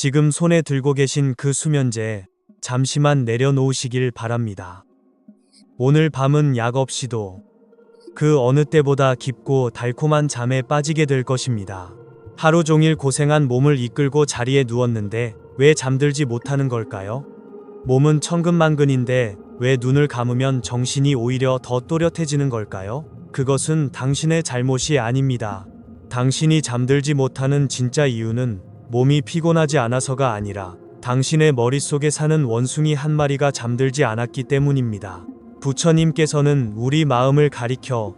지금 손에 들고 계신 그 수면제 잠시만 내려놓으시길 바랍니다. 오늘 밤은 약 없이도 그 어느 때보다 깊고 달콤한 잠에 빠지게 될 것입니다. 하루 종일 고생한 몸을 이끌고 자리에 누웠는데 왜 잠들지 못하는 걸까요? 몸은 천근만근인데 왜 눈을 감으면 정신이 오히려 더 또렷해지는 걸까요? 그것은 당신의 잘못이 아닙니다. 당신이 잠들지 못하는 진짜 이유는 몸이 피곤하지 않아서가 아니라 당신의 머릿속에 사는 원숭이 한 마리가 잠들지 않았기 때문입니다. 부처님께서는 우리 마음을 가리켜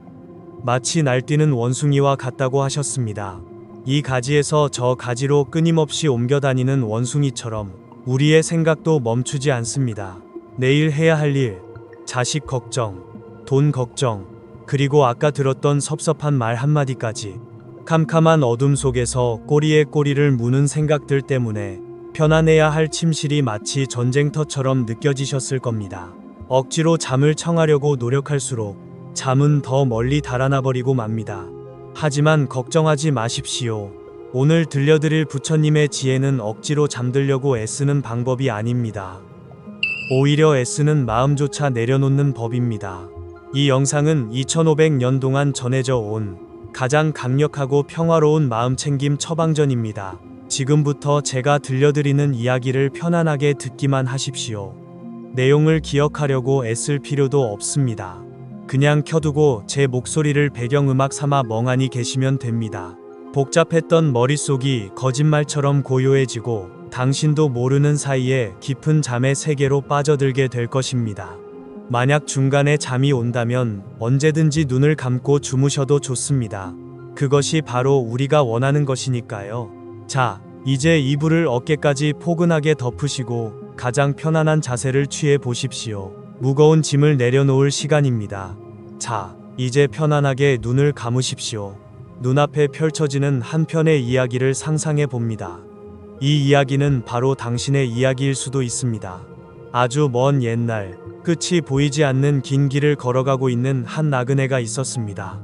마치 날뛰는 원숭이와 같다고 하셨습니다. 이 가지에서 저 가지로 끊임없이 옮겨다니는 원숭이처럼 우리의 생각도 멈추지 않습니다. 내일 해야 할 일, 자식 걱정, 돈 걱정, 그리고 아까 들었던 섭섭한 말 한마디까지 캄캄한 어둠 속에서 꼬리에 꼬리를 무는 생각들 때문에 편안해야 할 침실이 마치 전쟁터처럼 느껴지셨을 겁니다. 억지로 잠을 청하려고 노력할수록 잠은 더 멀리 달아나버리고 맙니다. 하지만 걱정하지 마십시오. 오늘 들려드릴 부처님의 지혜는 억지로 잠들려고 애쓰는 방법이 아닙니다. 오히려 애쓰는 마음조차 내려놓는 법입니다. 이 영상은 2500년 동안 전해져 온 가장 강력하고 평화로운 마음챙김 처방전입니다. 지금부터 제가 들려드리는 이야기를 편안하게 듣기만 하십시오. 내용을 기억하려고 애쓸 필요도 없습니다. 그냥 켜두고 제 목소리를 배경음악 삼아 멍하니 계시면 됩니다. 복잡했던 머릿속이 거짓말처럼 고요해지고 당신도 모르는 사이에 깊은 잠의 세계로 빠져들게 될 것입니다. 만약 중간에 잠이 온다면 언제든지 눈을 감고 주무셔도 좋습니다. 그것이 바로 우리가 원하는 것이니까요. 자, 이제 이불을 어깨까지 포근하게 덮으시고 가장 편안한 자세를 취해 보십시오. 무거운 짐을 내려놓을 시간입니다. 자, 이제 편안하게 눈을 감으십시오. 눈앞에 펼쳐지는 한 편의 이야기를 상상해 봅니다. 이 이야기는 바로 당신의 이야기일 수도 있습니다. 아주 먼 옛날, 끝이 보이지 않는 긴 길을 걸어가고 있는 한 나그네가 있었습니다.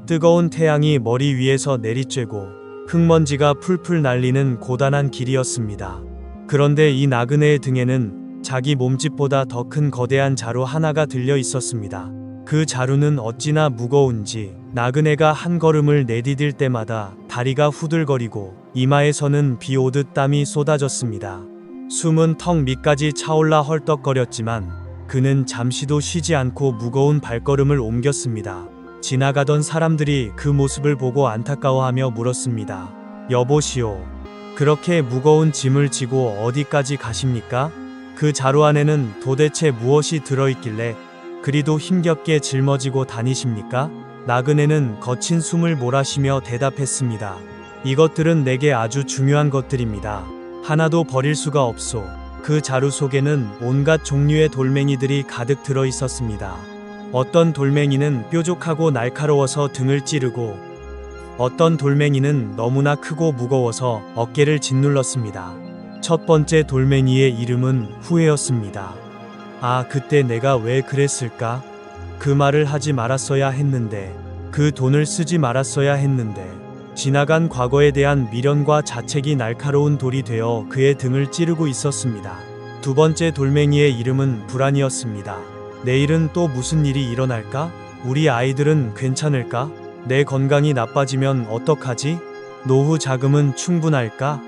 뜨거운 태양이 머리 위에서 내리쬐고 흙먼지가 풀풀 날리는 고단한 길이었습니다. 그런데 이 나그네의 등에는 자기 몸집보다 더 큰 거대한 자루 하나가 들려 있었습니다. 그 자루는 어찌나 무거운지 나그네가 한 걸음을 내디딜 때마다 다리가 후들거리고 이마에서는 비 오듯 땀이 쏟아졌습니다. 숨은 턱 밑까지 차올라 헐떡거렸지만 그는 잠시도 쉬지 않고 무거운 발걸음을 옮겼습니다. 지나가던 사람들이 그 모습을 보고 안타까워하며 물었습니다. 여보시오, 그렇게 무거운 짐을 지고 어디까지 가십니까? 그 자루 안에는 도대체 무엇이 들어있길래 그리도 힘겹게 짊어지고 다니십니까? 나그네는 거친 숨을 몰아쉬며 대답했습니다. 이것들은 내게 아주 중요한 것들입니다. 하나도 버릴 수가 없소. 그 자루 속에는 온갖 종류의 돌멩이들이 가득 들어 있었습니다. 어떤 돌멩이는 뾰족하고 날카로워서 등을 찌르고 어떤 돌멩이는 너무나 크고 무거워서 어깨를 짓눌렀습니다. 첫 번째 돌멩이의 이름은 후회였습니다. 아, 그때 내가 왜 그랬을까? 그 말을 하지 말았어야 했는데, 그 돈을 쓰지 말았어야 했는데, 지나간 과거에 대한 미련과 자책이 날카로운 돌이 되어 그의 등을 찌르고 있었습니다. 두 번째 돌멩이의 이름은 불안이었습니다. 내일은 또 무슨 일이 일어날까? 우리 아이들은 괜찮을까? 내 건강이 나빠지면 어떡하지? 노후 자금은 충분할까?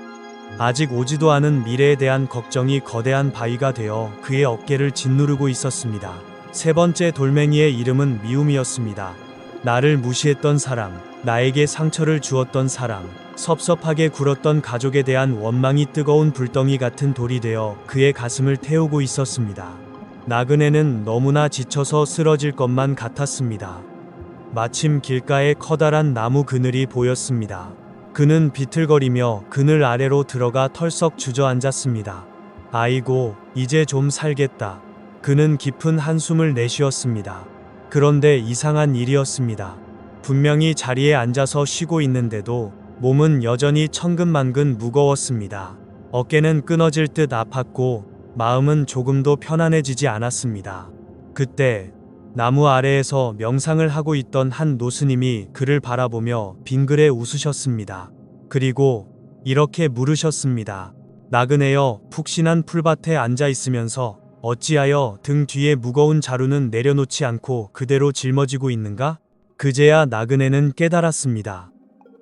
아직 오지도 않은 미래에 대한 걱정이 거대한 바위가 되어 그의 어깨를 짓누르고 있었습니다. 세 번째 돌멩이의 이름은 미움이었습니다. 나를 무시했던 사람, 나에게 상처를 주었던 사람, 섭섭하게 굴었던 가족에 대한 원망이 뜨거운 불덩이 같은 돌이 되어 그의 가슴을 태우고 있었습니다. 나그네는 너무나 지쳐서 쓰러질 것만 같았습니다. 마침 길가에 커다란 나무 그늘이 보였습니다. 그는 비틀거리며 그늘 아래로 들어가 털썩 주저앉았습니다. 아이고, 이제 좀 살겠다. 그는 깊은 한숨을 내쉬었습니다. 그런데 이상한 일이었습니다. 분명히 자리에 앉아서 쉬고 있는데도 몸은 여전히 천근만근 무거웠습니다. 어깨는 끊어질 듯 아팠고 마음은 조금도 편안해지지 않았습니다. 그때 나무 아래에서 명상을 하고 있던 한 노스님이 그를 바라보며 빙그레 웃으셨습니다. 그리고 이렇게 물으셨습니다. 나그네여, 푹신한 풀밭에 앉아 있으면서 어찌하여 등 뒤에 무거운 자루는 내려놓지 않고 그대로 짊어지고 있는가? 그제야 나그네는 깨달았습니다.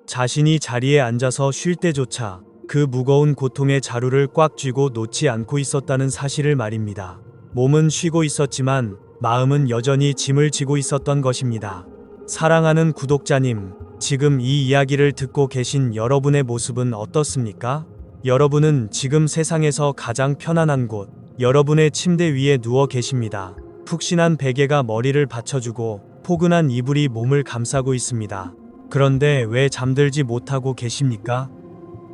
자신이 자리에 앉아서 쉴 때조차 그 무거운 고통의 자루를 꽉 쥐고 놓지 않고 있었다는 사실을 말입니다. 몸은 쉬고 있었지만 마음은 여전히 짐을 지고 있었던 것입니다. 사랑하는 구독자님, 지금 이 이야기를 듣고 계신 여러분의 모습은 어떻습니까? 여러분은 지금 세상에서 가장 편안한 곳, 여러분의 침대 위에 누워 계십니다. 푹신한 베개가 머리를 받쳐주고 포근한 이불이 몸을 감싸고 있습니다. 그런데 왜 잠들지 못하고 계십니까?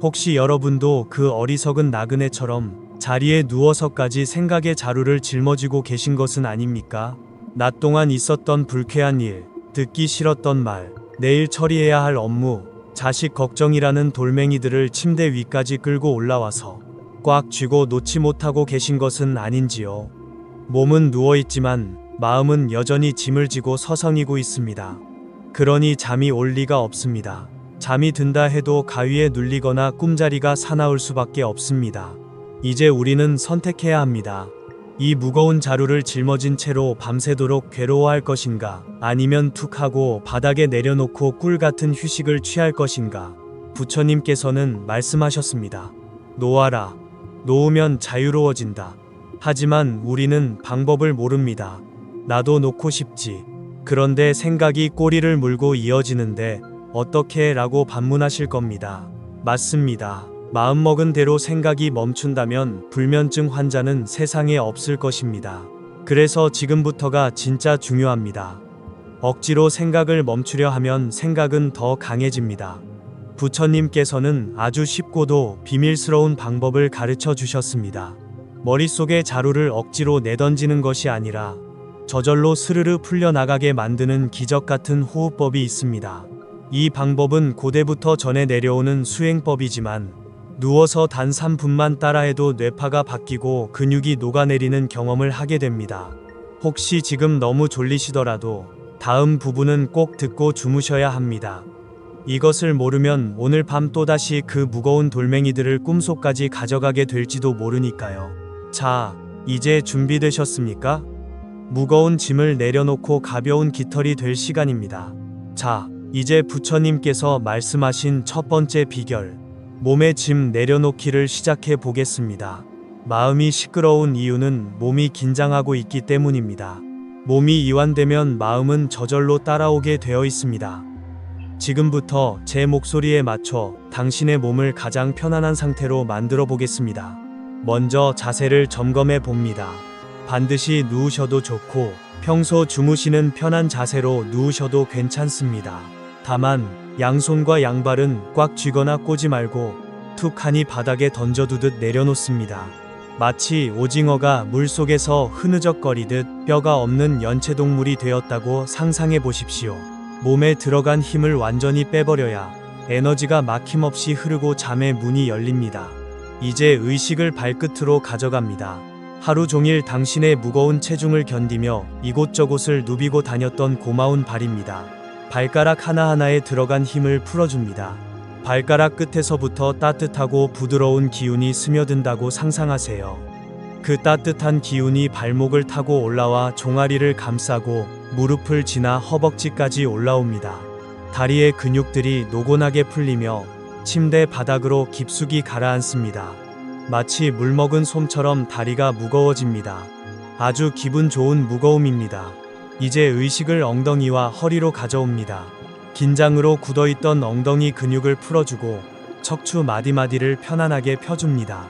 혹시 여러분도 그 어리석은 나그네처럼 자리에 누워서까지 생각의 자루를 짊어지고 계신 것은 아닙니까? 낮 동안 있었던 불쾌한 일, 듣기 싫었던 말, 내일 처리해야 할 업무, 자식 걱정이라는 돌멩이들을 침대 위까지 끌고 올라와서 꽉 쥐고 놓지 못하고 계신 것은 아닌지요? 몸은 누워있지만 마음은 여전히 짐을 지고 서성이고 있습니다. 그러니 잠이 올 리가 없습니다. 잠이 든다 해도 가위에 눌리거나 꿈자리가 사나울 수밖에 없습니다. 이제 우리는 선택해야 합니다. 이 무거운 자루를 짊어진 채로 밤새도록 괴로워할 것인가, 아니면 툭 하고 바닥에 내려놓고 꿀 같은 휴식을 취할 것인가. 부처님께서는 말씀하셨습니다. 놓아라. 놓으면 자유로워진다. 하지만 우리는 방법을 모릅니다. 나도 놓고 싶지. 그런데 생각이 꼬리를 물고 이어지는데 어떻게 라고 반문하실 겁니다. 맞습니다. 마음먹은 대로 생각이 멈춘다면 불면증 환자는 세상에 없을 것입니다. 그래서 지금부터가 진짜 중요합니다. 억지로 생각을 멈추려 하면 생각은 더 강해집니다. 부처님께서는 아주 쉽고도 비밀스러운 방법을 가르쳐 주셨습니다. 머릿속에 자루를 억지로 내던지는 것이 아니라 저절로 스르르 풀려나가게 만드는 기적 같은 호흡법이 있습니다. 이 방법은 고대부터 전해 내려오는 수행법이지만 누워서 단 3분만 따라해도 뇌파가 바뀌고 근육이 녹아내리는 경험을 하게 됩니다. 혹시 지금 너무 졸리시더라도 다음 부분은 꼭 듣고 주무셔야 합니다. 이것을 모르면 오늘 밤 또다시 그 무거운 돌멩이들을 꿈속까지 가져가게 될지도 모르니까요. 자, 이제 준비되셨습니까? 무거운 짐을 내려놓고 가벼운 깃털이 될 시간입니다. 자, 이제 부처님께서 말씀하신 첫 번째 비결, 몸의 짐 내려놓기를 시작해 보겠습니다. 마음이 시끄러운 이유는 몸이 긴장하고 있기 때문입니다. 몸이 이완되면 마음은 저절로 따라오게 되어 있습니다. 지금부터 제 목소리에 맞춰 당신의 몸을 가장 편안한 상태로 만들어 보겠습니다. 먼저 자세를 점검해 봅니다. 반드시 누우셔도 좋고 평소 주무시는 편한 자세로 누우셔도 괜찮습니다. 다만 양손과 양발은 꽉 쥐거나 꼬지 말고 툭 하니 바닥에 던져두듯 내려놓습니다. 마치 오징어가 물속에서 흐느적거리듯 뼈가 없는 연체동물이 되었다고 상상해 보십시오. 몸에 들어간 힘을 완전히 빼버려야 에너지가 막힘없이 흐르고 잠의 문이 열립니다. 이제 의식을 발끝으로 가져갑니다. 하루 종일 당신의 무거운 체중을 견디며 이곳저곳을 누비고 다녔던 고마운 발입니다. 발가락 하나하나에 들어간 힘을 풀어줍니다. 발가락 끝에서부터 따뜻하고 부드러운 기운이 스며든다고 상상하세요. 그 따뜻한 기운이 발목을 타고 올라와 종아리를 감싸고 무릎을 지나 허벅지까지 올라옵니다. 다리의 근육들이 노곤하게 풀리며 침대 바닥으로 깊숙이 가라앉습니다. 마치 물먹은 솜처럼 다리가 무거워집니다. 아주 기분 좋은 무거움입니다. 이제 의식을 엉덩이와 허리로 가져옵니다. 긴장으로 굳어있던 엉덩이 근육을 풀어주고 척추 마디마디를 편안하게 펴줍니다.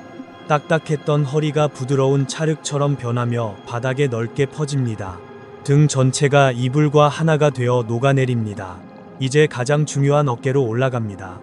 딱딱했던 허리가 부드러운 찰흙처럼 변하며 바닥에 넓게 퍼집니다. 등 전체가 이불과 하나가 되어 녹아내립니다. 이제 가장 중요한 어깨로 올라갑니다.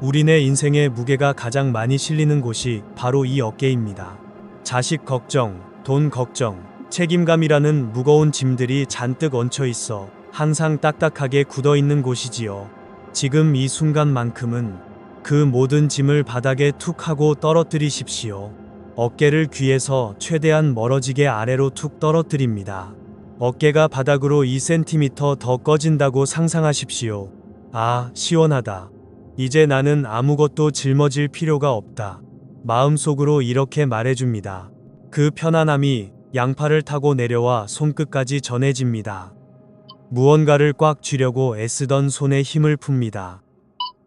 우리네 인생의 무게가 가장 많이 실리는 곳이 바로 이 어깨입니다. 자식 걱정, 돈 걱정, 책임감이라는 무거운 짐들이 잔뜩 얹혀 있어 항상 딱딱하게 굳어있는 곳이지요. 지금 이 순간만큼은 그 모든 짐을 바닥에 툭 하고 떨어뜨리십시오. 어깨를 귀에서 최대한 멀어지게 아래로 툭 떨어뜨립니다. 어깨가 바닥으로 2cm 더 꺼진다고 상상하십시오. 아, 시원하다. 이제 나는 아무것도 짊어질 필요가 없다. 마음속으로 이렇게 말해줍니다. 그 편안함이 양팔을 타고 내려와 손끝까지 전해집니다. 무언가를 꽉 쥐려고 애쓰던 손에 힘을 풉니다.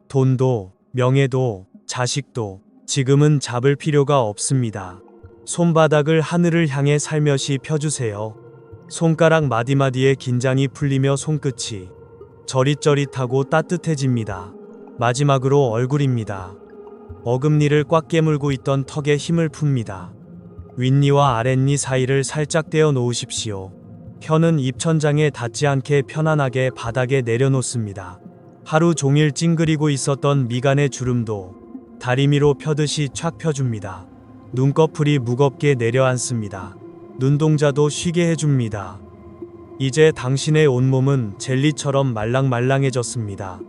돈도, 명예도, 자식도 지금은 잡을 필요가 없습니다. 손바닥을 하늘을 향해 살며시 펴주세요. 손가락 마디마디에 긴장이 풀리며 손끝이 저릿저릿하고 따뜻해집니다. 마지막으로 얼굴입니다. 어금니를 꽉 깨물고 있던 턱에 힘을 풉니다. 윗니와 아랫니 사이를 살짝 떼어 놓으십시오. 혀는 입천장에 닿지 않게 편안하게 바닥에 내려놓습니다. 하루 종일 찡그리고 있었던 미간의 주름도 다리미로 펴듯이 촥 펴줍니다. 눈꺼풀이 무겁게 내려앉습니다. 눈동자도 쉬게 해줍니다. 이제 당신의 온몸은 젤리처럼 말랑말랑해졌습니다.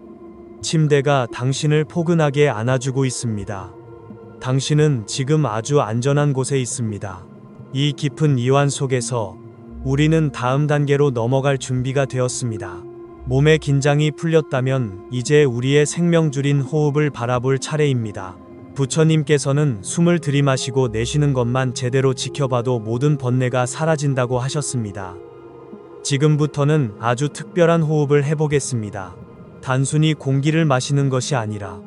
침대가 당신을 포근하게 안아주고 있습니다. 당신은 지금 아주 안전한 곳에 있습니다. 이 깊은 이완 속에서 우리는 다음 단계로 넘어갈 준비가 되었습니다. 몸의 긴장이 풀렸다면 이제 우리의 생명줄인 호흡을 바라볼 차례입니다. 부처님께서는 숨을 들이마시고 내쉬는 것만 제대로 지켜봐도 모든 번뇌가 사라진다고 하셨습니다. 지금부터는 아주 특별한 호흡을 해보겠습니다. 단순히 공기를 마시는 것이 아니라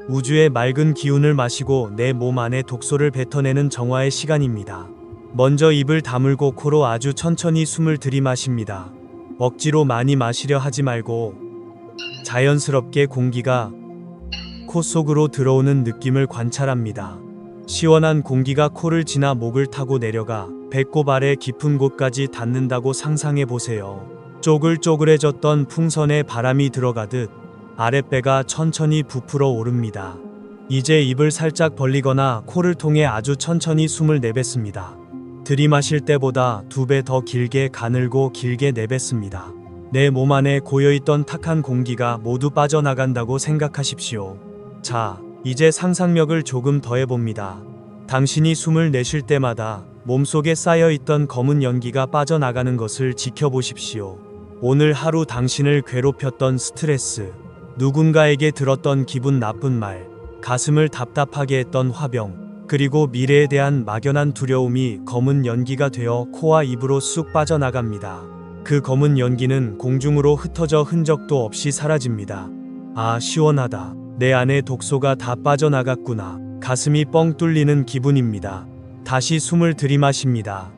우주의 맑은 기운을 마시고 내 몸 안에 독소를 뱉어내는 정화의 시간입니다. 먼저 입을 다물고 코로 아주 천천히 숨을 들이마십니다. 억지로 많이 마시려 하지 말고 자연스럽게 공기가 코 속으로 들어오는 느낌을 관찰합니다. 시원한 공기가 코를 지나 목을 타고 내려가 배꼽 아래 깊은 곳까지 닿는다고 상상해 보세요. 쪼글쪼글해졌던 풍선에 바람이 들어가듯 아랫배가 천천히 부풀어 오릅니다. 이제 입을 살짝 벌리거나 코를 통해 아주 천천히 숨을 내뱉습니다. 들이마실 때보다 2배 더 길게 가늘고 길게 내뱉습니다. 내 몸 안에 고여있던 탁한 공기가 모두 빠져나간다고 생각하십시오. 자, 이제 상상력을 조금 더해봅니다. 당신이 숨을 내쉴 때마다 몸속에 쌓여있던 검은 연기가 빠져나가는 것을 지켜보십시오. 오늘 하루 당신을 괴롭혔던 스트레스, 누군가에게 들었던 기분 나쁜 말, 가슴을 답답하게 했던 화병, 그리고 미래에 대한 막연한 두려움이 검은 연기가 되어 코와 입으로 쑥 빠져나갑니다. 그 검은 연기는 공중으로 흩어져 흔적도 없이 사라집니다. 아, 시원하다. 내 안에 독소가 다 빠져나갔구나. 가슴이 뻥 뚫리는 기분입니다. 다시 숨을 들이마십니다.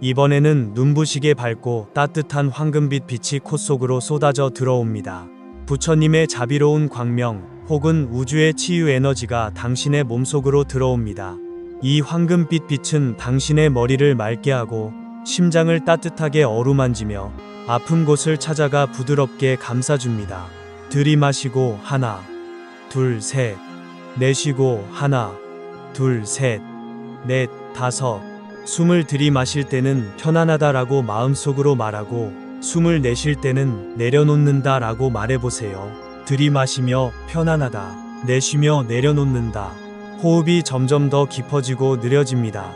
이번에는 눈부시게 밝고 따뜻한 황금빛 빛이 코 속으로 쏟아져 들어옵니다. 부처님의 자비로운 광명 혹은 우주의 치유 에너지가 당신의 몸속으로 들어옵니다. 이 황금빛 빛은 당신의 머리를 맑게 하고 심장을 따뜻하게 어루만지며 아픈 곳을 찾아가 부드럽게 감싸줍니다. 들이마시고 하나, 둘, 셋. 내쉬고 하나, 둘, 셋, 넷, 다섯. 숨을 들이마실 때는 편안하다라고 마음속으로 말하고 숨을 내쉴 때는 내려놓는다 라고 말해보세요. 들이마시며 편안하다, 내쉬며 내려놓는다. 호흡이 점점 더 깊어지고 느려집니다.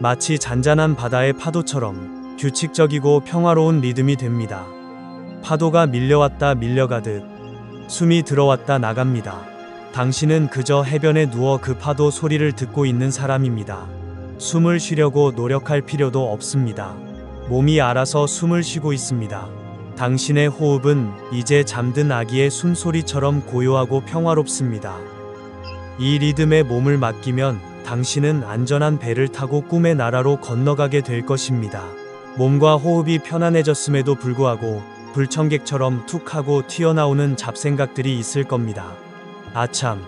마치 잔잔한 바다의 파도처럼 규칙적이고 평화로운 리듬이 됩니다. 파도가 밀려왔다 밀려가듯 숨이 들어왔다 나갑니다. 당신은 그저 해변에 누워 그 파도 소리를 듣고 있는 사람입니다. 숨을 쉬려고 노력할 필요도 없습니다. 몸이 알아서 숨을 쉬고 있습니다. 당신의 호흡은 이제 잠든 아기의 숨소리처럼 고요하고 평화롭습니다. 이 리듬에 몸을 맡기면 당신은 안전한 배를 타고 꿈의 나라로 건너가게 될 것입니다. 몸과 호흡이 편안해졌음에도 불구하고 불청객처럼 툭 하고 튀어나오는 잡생각들이 있을 겁니다. 아참,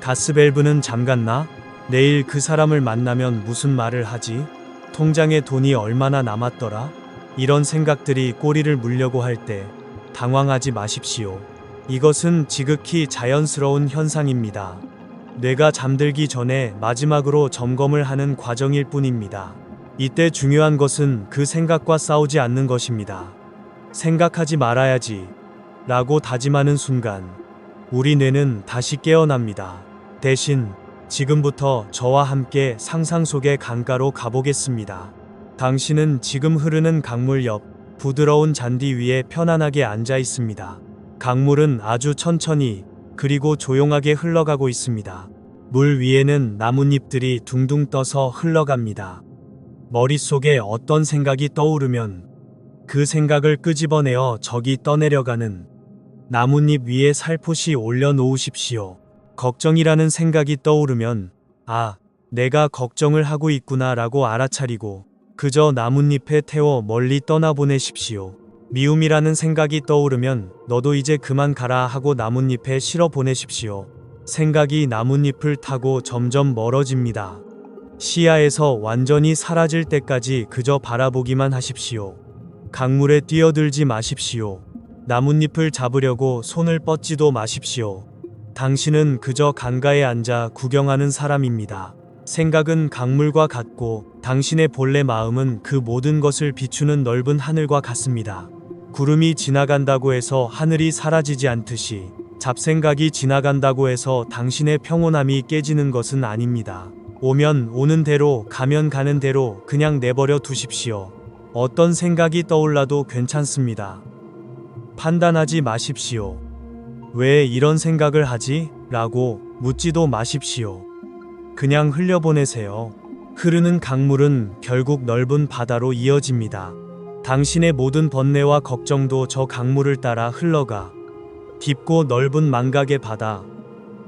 가스밸브는 잠갔나? 내일 그 사람을 만나면 무슨 말을 하지? 통장에 돈이 얼마나 남았더라? 이런 생각들이 꼬리를 물려고 할 때 당황하지 마십시오. 이것은 지극히 자연스러운 현상입니다. 뇌가 잠들기 전에 마지막으로 점검을 하는 과정일 뿐입니다. 이때 중요한 것은 그 생각과 싸우지 않는 것입니다. 생각하지 말아야지 라고 다짐하는 순간 우리 뇌는 다시 깨어납니다. 대신 지금부터 저와 함께 상상 속의 강가로 가보겠습니다. 당신은 지금 흐르는 강물 옆 부드러운 잔디 위에 편안하게 앉아 있습니다. 강물은 아주 천천히 그리고 조용하게 흘러가고 있습니다. 물 위에는 나뭇잎들이 둥둥 떠서 흘러갑니다. 머릿속에 어떤 생각이 떠오르면 그 생각을 끄집어내어 저기 떠내려가는 나뭇잎 위에 살포시 올려놓으십시오. 걱정이라는 생각이 떠오르면 아, 내가 걱정을 하고 있구나라고 알아차리고 그저 나뭇잎에 태워 멀리 떠나보내십시오. 미움이라는 생각이 떠오르면 너도 이제 그만 가라 하고 나뭇잎에 실어 보내십시오. 생각이 나뭇잎을 타고 점점 멀어집니다. 시야에서 완전히 사라질 때까지 그저 바라보기만 하십시오. 강물에 뛰어들지 마십시오. 나뭇잎을 잡으려고 손을 뻗지도 마십시오. 당신은 그저 강가에 앉아 구경하는 사람입니다. 생각은 강물과 같고 당신의 본래 마음은 그 모든 것을 비추는 넓은 하늘과 같습니다. 구름이 지나간다고 해서 하늘이 사라지지 않듯이 잡생각이 지나간다고 해서 당신의 평온함이 깨지는 것은 아닙니다. 오면 오는 대로 가면 가는 대로 그냥 내버려 두십시오. 어떤 생각이 떠올라도 괜찮습니다. 판단하지 마십시오. 왜 이런 생각을 하지? 라고 묻지도 마십시오. 그냥 흘려보내세요. 흐르는 강물은 결국 넓은 바다로 이어집니다. 당신의 모든 번뇌와 걱정도 저 강물을 따라 흘러가 깊고 넓은 망각의 바다,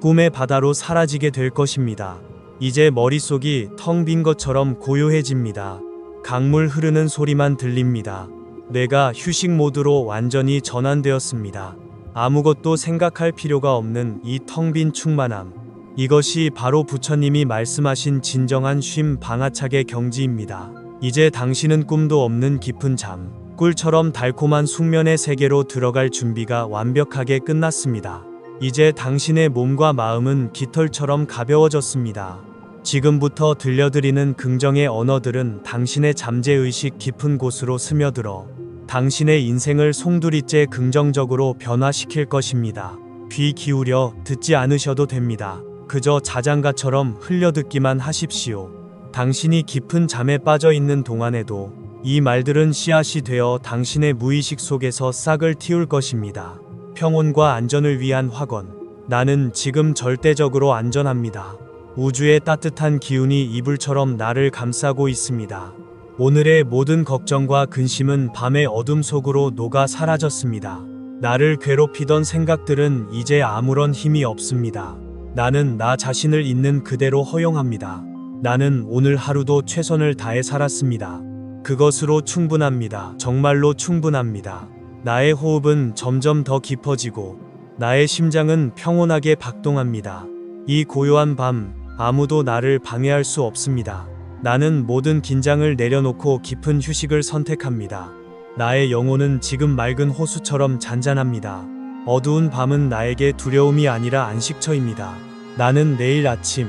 꿈의 바다로 사라지게 될 것입니다. 이제 머릿속이 텅 빈 것처럼 고요해집니다. 강물 흐르는 소리만 들립니다. 뇌가 휴식 모드로 완전히 전환되었습니다. 아무것도 생각할 필요가 없는 이 텅 빈 충만함. 이것이 바로 부처님이 말씀하신 진정한 쉼 방아착의 경지입니다. 이제 당신은 꿈도 없는 깊은 잠, 꿀처럼 달콤한 숙면의 세계로 들어갈 준비가 완벽하게 끝났습니다. 이제 당신의 몸과 마음은 깃털처럼 가벼워졌습니다. 지금부터 들려드리는 긍정의 언어들은 당신의 잠재의식 깊은 곳으로 스며들어 당신의 인생을 송두리째 긍정적으로 변화시킬 것입니다. 귀 기울여 듣지 않으셔도 됩니다. 그저 자장가처럼 흘려듣기만 하십시오. 당신이 깊은 잠에 빠져 있는 동안에도 이 말들은 씨앗이 되어 당신의 무의식 속에서 싹을 틔울 것입니다. 평온과 안전을 위한 확언. 나는 지금 절대적으로 안전합니다. 우주의 따뜻한 기운이 이불처럼 나를 감싸고 있습니다. 오늘의 모든 걱정과 근심은 밤의 어둠 속으로 녹아 사라졌습니다. 나를 괴롭히던 생각들은 이제 아무런 힘이 없습니다. 나는 나 자신을 있는 그대로 허용합니다. 나는 오늘 하루도 최선을 다해 살았습니다. 그것으로 충분합니다. 정말로 충분합니다. 나의 호흡은 점점 더 깊어지고 나의 심장은 평온하게 박동합니다. 이 고요한 밤, 아무도 나를 방해할 수 없습니다. 나는 모든 긴장을 내려놓고 깊은 휴식을 선택합니다. 나의 영혼은 지금 맑은 호수처럼 잔잔합니다. 어두운 밤은 나에게 두려움이 아니라 안식처입니다. 나는 내일 아침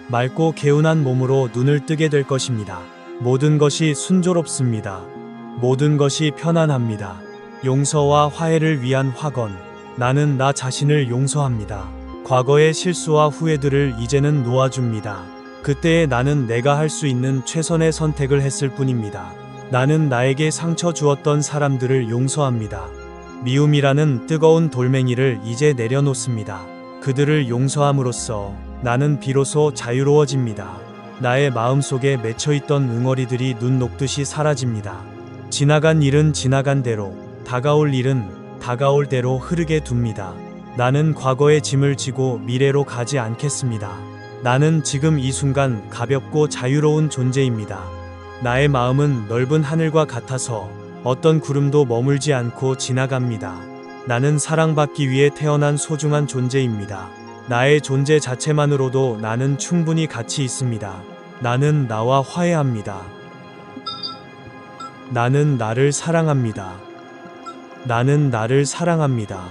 맑고 개운한 몸으로 눈을 뜨게 될 것입니다. 모든 것이 순조롭습니다. 모든 것이 편안합니다. 용서와 화해를 위한 확언. 나는 나 자신을 용서합니다. 과거의 실수와 후회들을 이제는 놓아줍니다. 그때의 나는 내가 할 수 있는 최선의 선택을 했을 뿐입니다. 나는 나에게 상처 주었던 사람들을 용서합니다. 미움이라는 뜨거운 돌멩이를 이제 내려놓습니다. 그들을 용서함으로써 나는 비로소 자유로워집니다. 나의 마음속에 맺혀있던 응어리들이 눈 녹듯이 사라집니다. 지나간 일은 지나간 대로, 다가올 일은 다가올 대로 흐르게 둡니다. 나는 과거의 짐을 지고 미래로 가지 않겠습니다. 나는 지금 이 순간 가볍고 자유로운 존재입니다. 나의 마음은 넓은 하늘과 같아서 어떤 구름도 머물지 않고 지나갑니다. 나는 사랑받기 위해 태어난 소중한 존재입니다. 나의 존재 자체만으로도 나는 충분히 가치 있습니다. 나는 나와 화해합니다. 나는 나를 사랑합니다. 나는 나를 사랑합니다.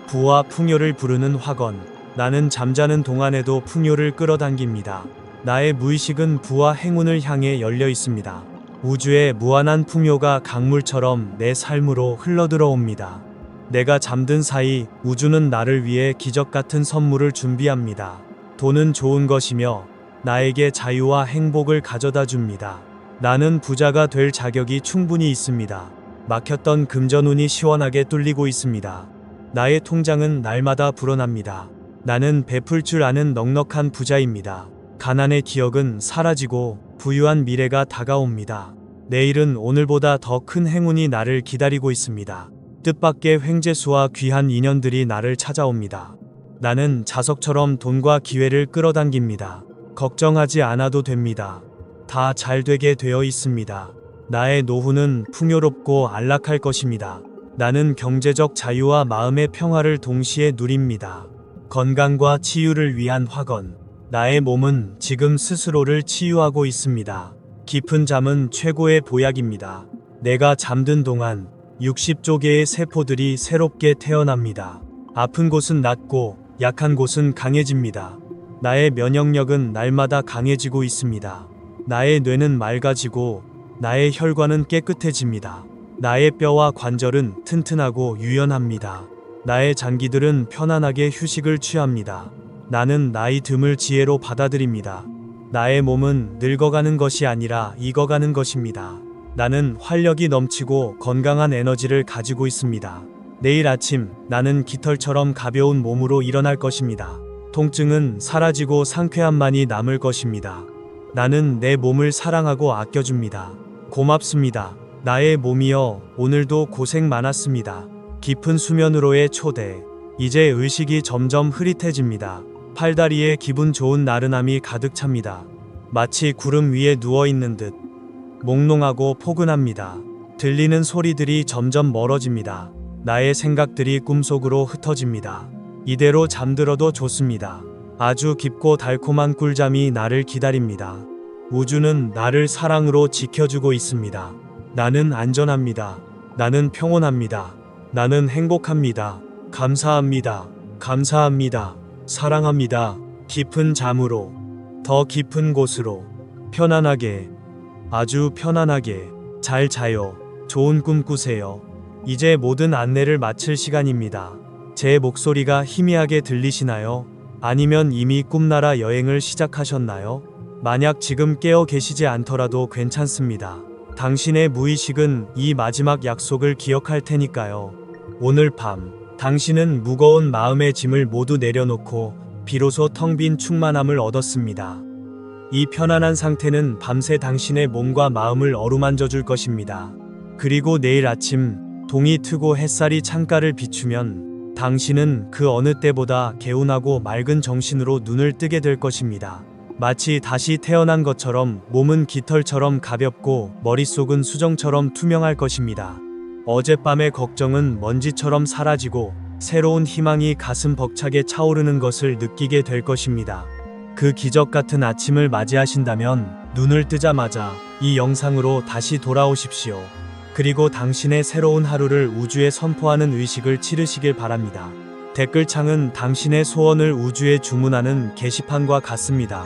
부와 풍요를 부르는 확언. 나는 잠자는 동안에도 풍요를 끌어당깁니다. 나의 무의식은 부와 행운을 향해 열려 있습니다. 우주의 무한한 풍요가 강물처럼 내 삶으로 흘러들어옵니다. 내가 잠든 사이 우주는 나를 위해 기적 같은 선물을 준비합니다. 돈은 좋은 것이며 나에게 자유와 행복을 가져다 줍니다. 나는 부자가 될 자격이 충분히 있습니다. 막혔던 금전운이 시원하게 뚫리고 있습니다. 나의 통장은 날마다 불어납니다. 나는 베풀 줄 아는 넉넉한 부자입니다. 가난의 기억은 사라지고 부유한 미래가 다가옵니다. 내일은 오늘보다 더 큰 행운이 나를 기다리고 있습니다. 뜻밖의 횡재수와 귀한 인연들이 나를 찾아옵니다. 나는 자석처럼 돈과 기회를 끌어당깁니다. 걱정하지 않아도 됩니다. 다 잘 되게 되어 있습니다. 나의 노후는 풍요롭고 안락할 것입니다. 나는 경제적 자유와 마음의 평화를 동시에 누립니다. 건강과 치유를 위한 확언. 나의 몸은 지금 스스로를 치유하고 있습니다. 깊은 잠은 최고의 보약입니다. 내가 잠든 동안 60조 개의 세포들이 새롭게 태어납니다. 아픈 곳은 낫고 약한 곳은 강해집니다. 나의 면역력은 날마다 강해지고 있습니다. 나의 뇌는 맑아지고 나의 혈관은 깨끗해집니다. 나의 뼈와 관절은 튼튼하고 유연합니다. 나의 장기들은 편안하게 휴식을 취합니다. 나는 나이 듦을 지혜로 받아들입니다. 나의 몸은 늙어가는 것이 아니라 익어가는 것입니다. 나는 활력이 넘치고 건강한 에너지를 가지고 있습니다. 내일 아침 나는 깃털처럼 가벼운 몸으로 일어날 것입니다. 통증은 사라지고 상쾌함만이 남을 것입니다. 나는 내 몸을 사랑하고 아껴줍니다. 고맙습니다. 나의 몸이여, 오늘도 고생 많았습니다. 깊은 수면으로의 초대. 이제 의식이 점점 흐릿해집니다. 팔다리에 기분 좋은 나른함이 가득 찹니다. 마치 구름 위에 누워있는 듯 몽롱하고 포근합니다. 들리는 소리들이 점점 멀어집니다. 나의 생각들이 꿈속으로 흩어집니다. 이대로 잠들어도 좋습니다. 아주 깊고 달콤한 꿀잠이 나를 기다립니다. 우주는 나를 사랑으로 지켜주고 있습니다. 나는 안전합니다. 나는 평온합니다. 나는 행복합니다. 감사합니다. 감사합니다. 사랑합니다. 깊은 잠으로, 더 깊은 곳으로, 편안하게, 아주 편안하게 잘 자요. 좋은 꿈 꾸세요. 이제 모든 안내를 마칠 시간입니다. 제 목소리가 희미하게 들리시나요? 아니면 이미 꿈나라 여행을 시작하셨나요? 만약 지금 깨어 계시지 않더라도 괜찮습니다. 당신의 무의식은 이 마지막 약속을 기억할 테니까요. 오늘 밤, 당신은 무거운 마음의 짐을 모두 내려놓고 비로소 텅 빈 충만함을 얻었습니다. 이 편안한 상태는 밤새 당신의 몸과 마음을 어루만져 줄 것입니다. 그리고 내일 아침, 동이 트고 햇살이 창가를 비추면 당신은 그 어느 때보다 개운하고 맑은 정신으로 눈을 뜨게 될 것입니다. 마치 다시 태어난 것처럼 몸은 깃털처럼 가볍고 머릿속은 수정처럼 투명할 것입니다. 어젯밤의 걱정은 먼지처럼 사라지고 새로운 희망이 가슴 벅차게 차오르는 것을 느끼게 될 것입니다. 그 기적 같은 아침을 맞이하신다면 눈을 뜨자마자 이 영상으로 다시 돌아오십시오. 그리고 당신의 새로운 하루를 우주에 선포하는 의식을 치르시길 바랍니다. 댓글창은 당신의 소원을 우주에 주문하는 게시판과 같습니다.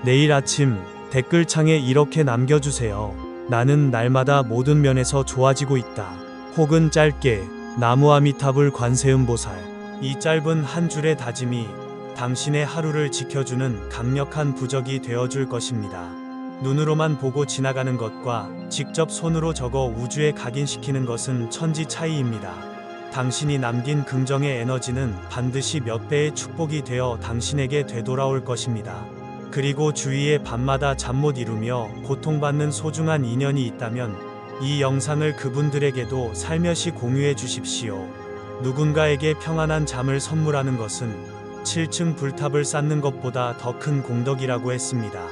내일 아침 댓글창에 이렇게 남겨주세요. 나는 날마다 모든 면에서 좋아지고 있다. 혹은 짧게 나무아미타불 관세음보살. 이 짧은 한 줄의 다짐이 당신의 하루를 지켜주는 강력한 부적이 되어줄 것입니다. 눈으로만 보고 지나가는 것과 직접 손으로 적어 우주에 각인시키는 것은 천지 차이입니다. 당신이 남긴 긍정의 에너지는 반드시 몇 배의 축복이 되어 당신에게 되돌아올 것입니다. 그리고 주위에 밤마다 잠 못 이루며 고통받는 소중한 인연이 있다면 이 영상을 그분들에게도 살며시 공유해 주십시오. 누군가에게 평안한 잠을 선물하는 것은 7층 불탑을 쌓는 것보다 더 큰 공덕이라고 했습니다.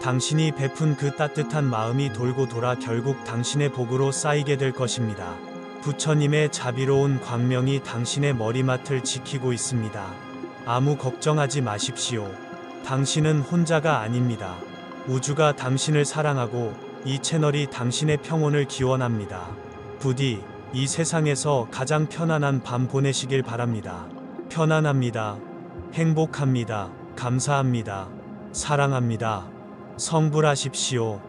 당신이 베푼 그 따뜻한 마음이 돌고 돌아 결국 당신의 복으로 쌓이게 될 것입니다. 부처님의 자비로운 광명이 당신의 머리맡을 지키고 있습니다. 아무 걱정하지 마십시오. 당신은 혼자가 아닙니다. 우주가 당신을 사랑하고 이 채널이 당신의 평온을 기원합니다. 부디 이 세상에서 가장 편안한 밤 보내시길 바랍니다. 편안합니다. 행복합니다. 감사합니다. 사랑합니다. 성불하십시오.